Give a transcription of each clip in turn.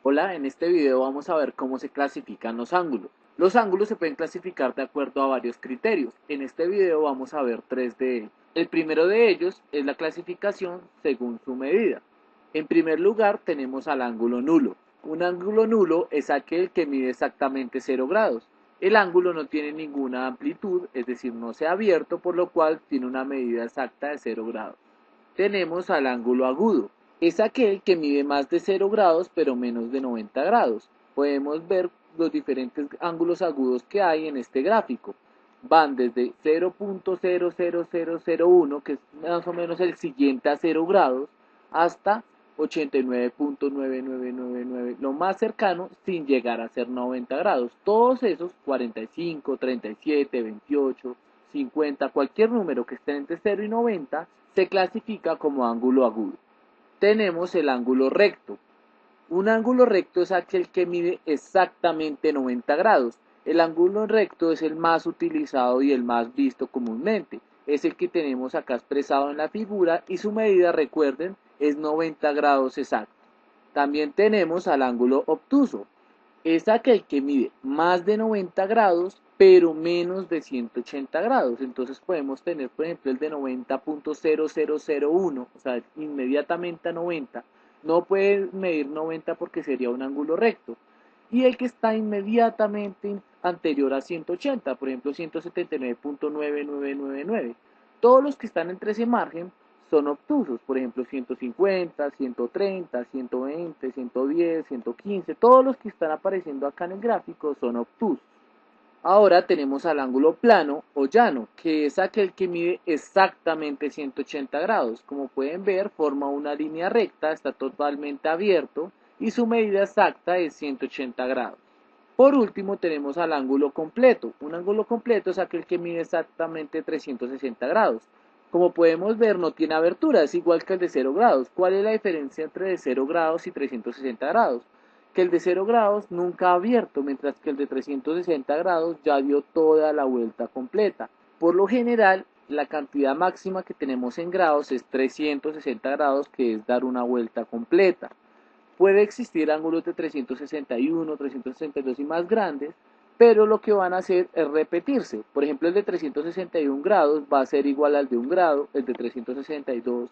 Hola, en este video vamos a ver cómo se clasifican los ángulos. Los ángulos se pueden clasificar de acuerdo a varios criterios. En este video vamos a ver tres de ellos. El primero de ellos es la clasificación según su medida. En primer lugar tenemos al ángulo nulo. Un ángulo nulo es aquel que mide exactamente 0 grados. El ángulo no tiene ninguna amplitud, es decir, no se ha abierto, por lo cual tiene una medida exacta de 0 grados. Tenemos al ángulo agudo. Es aquel que mide más de 0 grados pero menos de 90 grados. Podemos ver los diferentes ángulos agudos que hay en este gráfico. Van desde 0.00001, que es más o menos el siguiente a 0 grados, hasta 89.9999, lo más cercano sin llegar a ser 90 grados. Todos esos, 45, 37, 28, 50, cualquier número que esté entre 0 y 90, se clasifica como ángulo agudo. Tenemos el ángulo recto. Un ángulo recto es aquel que mide exactamente 90 grados. El ángulo recto es el más utilizado y el más visto comúnmente. Es el que tenemos acá expresado en la figura y su medida, recuerden, es 90 grados exacto. También tenemos al ángulo obtuso. Es aquel que mide más de 90 grados, pero menos de 180 grados. Entonces podemos tener, por ejemplo, el de 90.0001, o sea, inmediatamente a 90. No puede medir 90 porque sería un ángulo recto. Y el que está inmediatamente anterior a 180, por ejemplo, 179.9999. Todos los que están entre ese margen son obtusos, por ejemplo 150, 130, 120, 110, 115, todos los que están apareciendo acá en el gráfico son obtusos. Ahora tenemos al ángulo plano o llano, que es aquel que mide exactamente 180 grados. Como pueden ver, forma una línea recta, está totalmente abierto y su medida exacta es 180 grados. Por último tenemos al ángulo completo. Un ángulo completo es aquel que mide exactamente 360 grados. Como podemos ver, no tiene abertura, es igual que el de 0 grados. ¿Cuál es la diferencia entre de 0 grados y 360 grados? Que el de 0 grados nunca ha abierto, mientras que el de 360 grados ya dio toda la vuelta completa. Por lo general, la cantidad máxima que tenemos en grados es 360 grados, que es dar una vuelta completa. Puede existir ángulos de 361, 362 y más grandes, pero lo que van a hacer es repetirse. Por ejemplo, el de 361 grados va a ser igual al de 1 grado, el de 362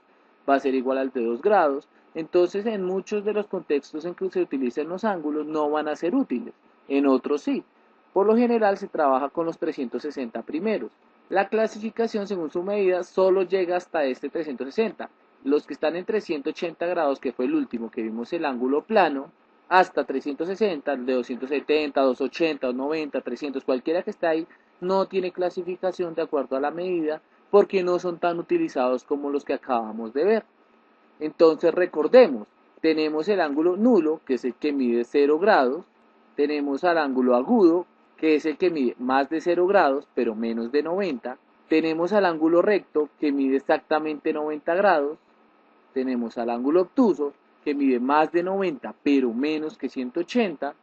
va a ser igual al de 2 grados. Entonces, en muchos de los contextos en que se utilizan los ángulos no van a ser útiles, en otros sí. Por lo general se trabaja con los 360 primeros. La clasificación según su medida solo llega hasta este 360. Los que están en 380 grados, que fue el último que vimos, el ángulo plano, hasta 360, de 270, 280, 290, 300, cualquiera que está ahí, no tiene clasificación de acuerdo a la medida porque no son tan utilizados como los que acabamos de ver. Entonces recordemos, tenemos el ángulo nulo, que es el que mide 0 grados, tenemos al ángulo agudo, que es el que mide más de 0 grados, pero menos de 90, tenemos al ángulo recto, que mide exactamente 90 grados, tenemos al ángulo obtuso, que mide más de 90, pero menos que 180,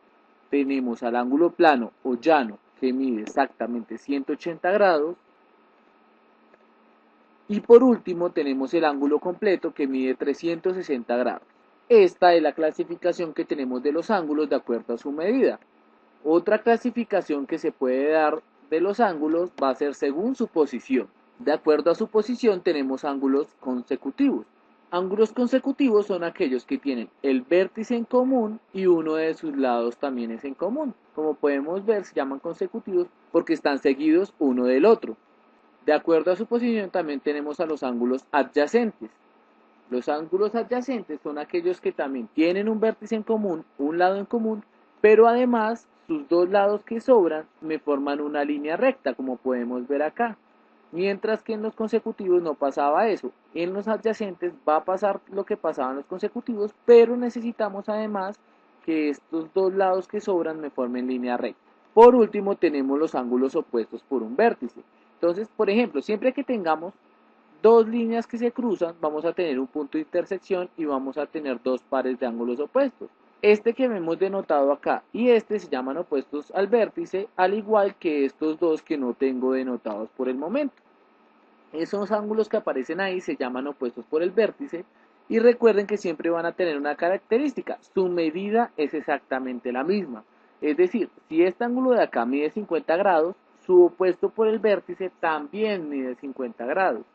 tenemos al ángulo plano o llano, que mide exactamente 180 grados, y por último tenemos el ángulo completo que mide 360 grados. Esta es la clasificación que tenemos de los ángulos de acuerdo a su medida. Otra clasificación que se puede dar de los ángulos va a ser según su posición. De acuerdo a su posición tenemos ángulos consecutivos. Ángulos consecutivos son aquellos que tienen el vértice en común y uno de sus lados también es en común. Como podemos ver, se llaman consecutivos porque están seguidos uno del otro. De acuerdo a su posición también tenemos a los ángulos adyacentes. Los ángulos adyacentes son aquellos que también tienen un vértice en común, un lado en común, pero además sus dos lados que sobran me forman una línea recta, como podemos ver acá. Mientras que en los consecutivos no pasaba eso. En los adyacentes va a pasar lo que pasaba en los consecutivos, pero necesitamos además que estos dos lados que sobran me formen línea recta. Por último tenemos los ángulos opuestos por un vértice. Entonces, por ejemplo, siempre que tengamos dos líneas que se cruzan, vamos a tener un punto de intersección y vamos a tener dos pares de ángulos opuestos. Este que hemos denotado acá y este se llaman opuestos al vértice, al igual que estos dos que no tengo denotados por el momento. Esos ángulos que aparecen ahí se llaman opuestos por el vértice Y recuerden que siempre van a tener una característica, su medida es exactamente la misma. Es decir, si este ángulo de acá mide 50 grados, su opuesto por el vértice también mide 50 grados.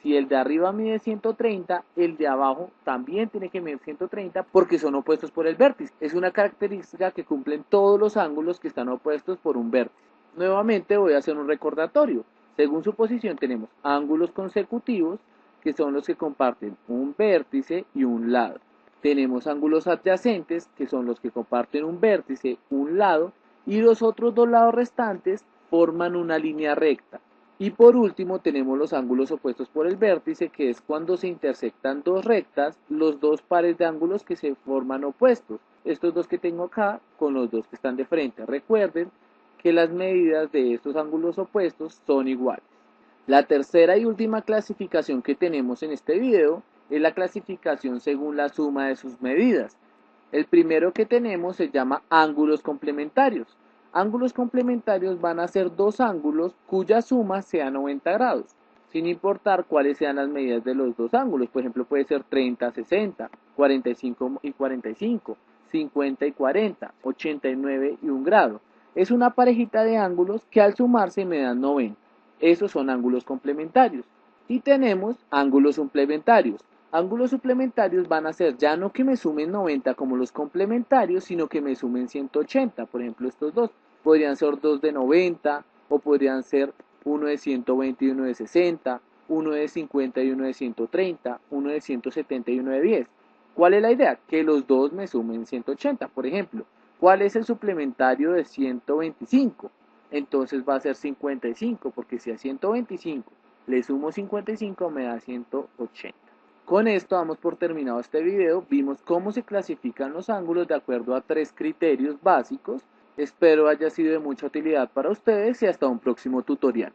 Si el de arriba mide 130, el de abajo también tiene que medir 130 porque son opuestos por el vértice. Es una característica que cumplen todos los ángulos que están opuestos por un vértice. Nuevamente voy a hacer un recordatorio. Según su posición tenemos ángulos consecutivos, que son los que comparten un vértice y un lado. Tenemos ángulos adyacentes, que son los que comparten un vértice, un lado, y los otros dos lados restantes forman una línea recta. Y por último tenemos los ángulos opuestos por el vértice, que es cuando se intersectan dos rectas, los dos pares de ángulos que se forman opuestos. Estos dos que tengo acá con los dos que están de frente. Recuerden que las medidas de estos ángulos opuestos son iguales. La tercera y última clasificación que tenemos en este video es la clasificación según la suma de sus medidas. El primero que tenemos se llama ángulos complementarios. Ángulos complementarios van a ser dos ángulos cuya suma sea 90 grados, sin importar cuáles sean las medidas de los dos ángulos. Por ejemplo, puede ser 30, 60, 45 y 45, 50 y 40, 89 y 1 grado. Es una parejita de ángulos que al sumarse me dan 90. Esos son ángulos complementarios. Y tenemos ángulos suplementarios. Ángulos suplementarios van a ser ya no que me sumen 90 como los complementarios, sino que me sumen 180. Por ejemplo, estos dos podrían ser dos de 90 o podrían ser uno de 120 y uno de 60, uno de 50 y uno de 130, uno de 170 y uno de 10. ¿Cuál es la idea? Que los dos me sumen 180. Por ejemplo, ¿cuál es el suplementario de 125? Entonces va a ser 55, porque si a 125 le sumo 55 me da 180. Con esto damos por terminado este video. Vimos cómo se clasifican los ángulos de acuerdo a 3 criterios básicos. Espero haya sido de mucha utilidad para ustedes y hasta un próximo tutorial.